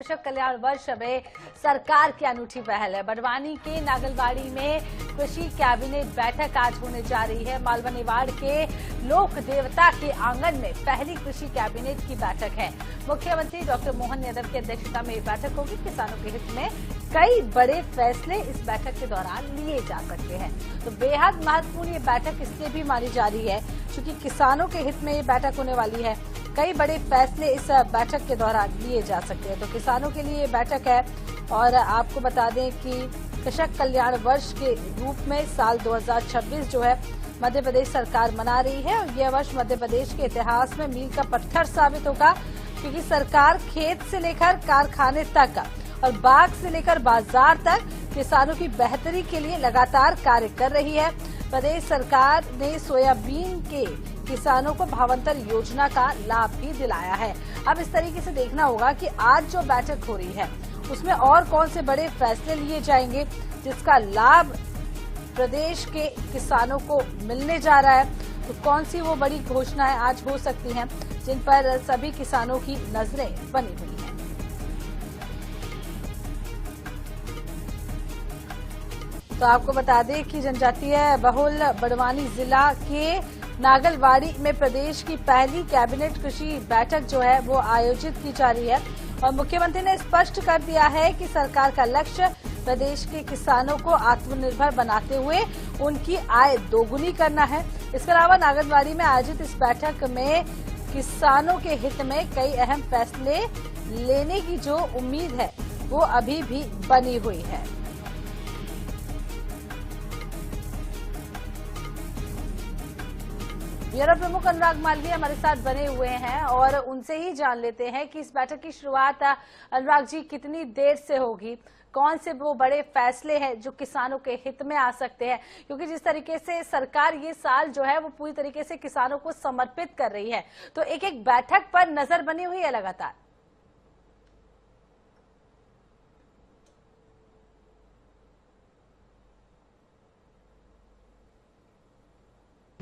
कृषक कल्याण वर्ष में सरकार की अनूठी पहल है। बड़वानी के नागलवाड़ी में कृषि कैबिनेट बैठक आज होने जा रही है। मालवनीवाड़ के लोक देवता के आंगन में पहली कृषि कैबिनेट की बैठक है। मुख्यमंत्री डॉक्टर मोहन यादव की अध्यक्षता में ये बैठक होगी। किसानों के हित में कई बड़े फैसले इस बैठक के दौरान लिए जा सकते हैं। तो बेहद महत्वपूर्ण ये बैठक इसलिए भी मानी जा रही है क्योंकि किसानों के हित में ये बैठक होने वाली है। कई बड़े फैसले इस बैठक के दौरान लिए जा सकते हैं। तो किसानों के लिए ये बैठक है और आपको बता दें कि कृषक कल्याण वर्ष के रूप में साल 2026 जो है मध्य प्रदेश सरकार मना रही है और यह वर्ष मध्य प्रदेश के इतिहास में मील का पत्थर साबित होगा क्योंकि सरकार खेत से लेकर कारखाने तक और बाग से लेकर बाजार तक किसानों की बेहतरी के लिए लगातार कार्य कर रही है। प्रदेश सरकार ने सोयाबीन के किसानों को भावांतर योजना का लाभ भी दिलाया है। अब इस तरीके से देखना होगा कि आज जो बैठक हो रही है उसमें और कौन से बड़े फैसले लिए जाएंगे जिसका लाभ प्रदेश के किसानों को मिलने जा रहा है। तो कौन सी वो बड़ी घोषणाएं आज हो सकती हैं जिन पर सभी किसानों की नजरें बनी हुई हैं। तो आपको बता दें कि जनजातीय बहुल बड़वानी जिला के नागलवाड़ी में प्रदेश की पहली कैबिनेट कृषि बैठक जो है वो आयोजित की जा रही है और मुख्यमंत्री ने स्पष्ट कर दिया है कि सरकार का लक्ष्य प्रदेश के किसानों को आत्मनिर्भर बनाते हुए उनकी आय दोगुनी करना है। इसके अलावा नागलवाड़ी में आयोजित इस बैठक में किसानों के हित में कई अहम फैसले लेने की जो उम्मीद है वो अभी भी बनी हुई है। ब्यूरो प्रमुख अनुराग मालवीय हमारे साथ बने हुए हैं और उनसे ही जान लेते हैं कि इस बैठक की शुरुआत अनुराग जी कितनी देर से होगी, कौन से वो बड़े फैसले हैं जो किसानों के हित में आ सकते हैं, क्योंकि जिस तरीके से सरकार ये साल जो है वो पूरी तरीके से किसानों को समर्पित कर रही है तो एक एक बैठक पर नजर बनी हुई है लगातार।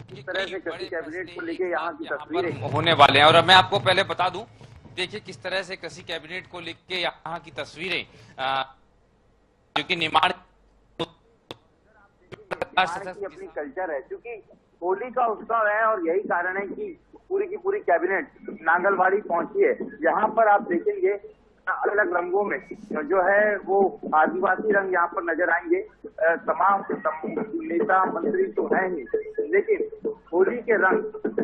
इस तरह से कृषि कैबिनेट को लेके यहाँ की तस्वीरें होने वाले हैं और मैं आपको पहले बता दूं, देखिए किस तरह से कृषि कैबिनेट को लेके यहाँ की तस्वीरें जो कि निर्माण की अपनी कल्चर है, क्योंकि होली का उत्सव है और यही कारण है कि पूरी की पूरी कैबिनेट नागलवाड़ी पहुंची है। यहाँ पर आप देखेंगे अलग अलग रंगों में जो है वो आदिवासी रंग यहाँ पर नजर आएंगे। तमाम नेता मंत्री तो हैं ही, लेकिन होली के रंग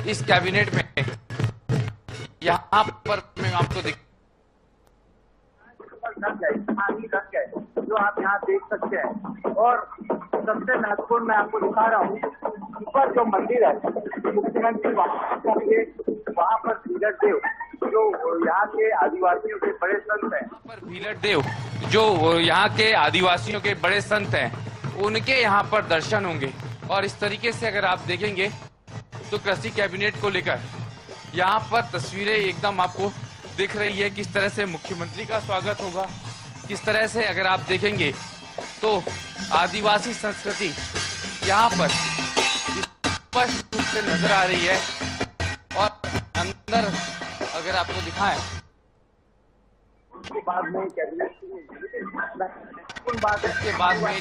इस कैबिनेट में यहाँ पर मैं आपको रंग है जो आप यहाँ देख सकते हैं। और सबसे महत्वपूर्ण मैं आपको दिखा रहा हूँ, ऊपर जो मंदिर है मुख्यमंत्री वहाँ पर भीलट देव जो यहाँ के आदिवासियों के बड़े संत हैं, भीलट देव जो यहाँ के आदिवासियों के बड़े संत हैं उनके यहाँ पर दर्शन होंगे। और इस तरीके से अगर आप देखेंगे तो कृषि कैबिनेट को लेकर यहाँ पर तस्वीरें एकदम आपको दिख रही है, किस तरह से मुख्यमंत्री का स्वागत होगा, किस तरह से अगर आप देखेंगे तो आदिवासी संस्कृति यहाँ पर स्पष्ट रूप से नजर आ रही है। और अंदर अगर आपको दिखाएं उसके बाद में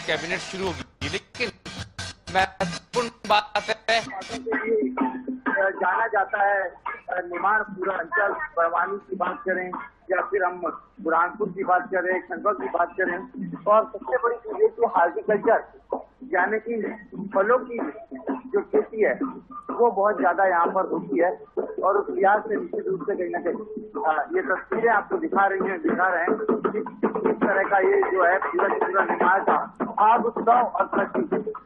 कैबिनेट शुरू होगी, लेकिन महत्वपूर्ण बात है जाना जाता है निर्माण पूरा अंचल, बड़वानी की बात करें या फिर हम बुरहानपुर की बात करें, खंडवा की बात करें, और सबसे बड़ी चीज है कि हार्टिकल्चर यानी कि फलों की जो खेती है वो बहुत ज्यादा यहाँ पर होती है। और उस लिहाज से निश्चित रूप से कहीं ना कहीं ये तस्वीरें आपको दिखा रहे हैं कि इस तरह का ये जो है पूरा निर्माण था आग उत्सव और कृषि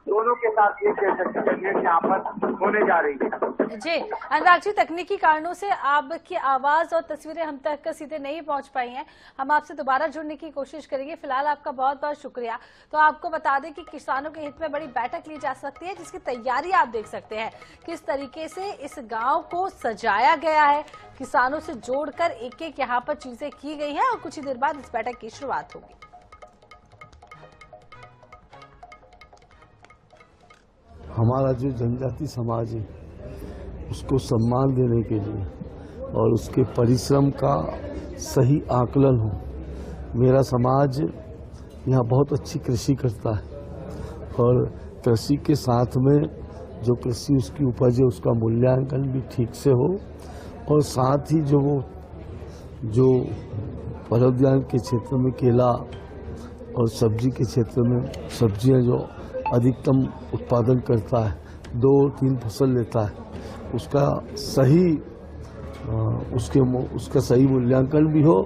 दोनों के साथ एक कैबिनेट यहाँ पर होने जा रही है। जी अनुराग जी, तकनीकी कारणों से आपकी आवाज और तस्वीरें हम तक सीधे नहीं पहुंच पाई हैं। हम आपसे दोबारा जुड़ने की कोशिश करेंगे। फिलहाल आपका बहुत बहुत शुक्रिया। तो आपको बता दें कि किसानों के हित में बड़ी बैठक ली जा सकती है जिसकी तैयारी आप देख सकते हैं किस तरीके से इस गांव को सजाया गया है, किसानों से जोड़कर एक एक यहाँ पर चीजें की गई हैं और कुछ ही देर बाद इस बैठक की शुरुआत होगी। हमारा जो जनजाति समाज है उसको सम्मान देने के लिए और उसके परिश्रम का सही आकलन हो। मेरा समाज यहाँ बहुत अच्छी कृषि करता है और कृषि के साथ में जो कृषि उसकी उपज है उसका मूल्यांकन भी ठीक से हो और साथ ही जो फलोद्यान के क्षेत्र में केला और सब्जी के क्षेत्र में सब्जियां जो अधिकतम उत्पादन करता है, 2-3 फसल लेता है, उसका सही मूल्यांकन भी हो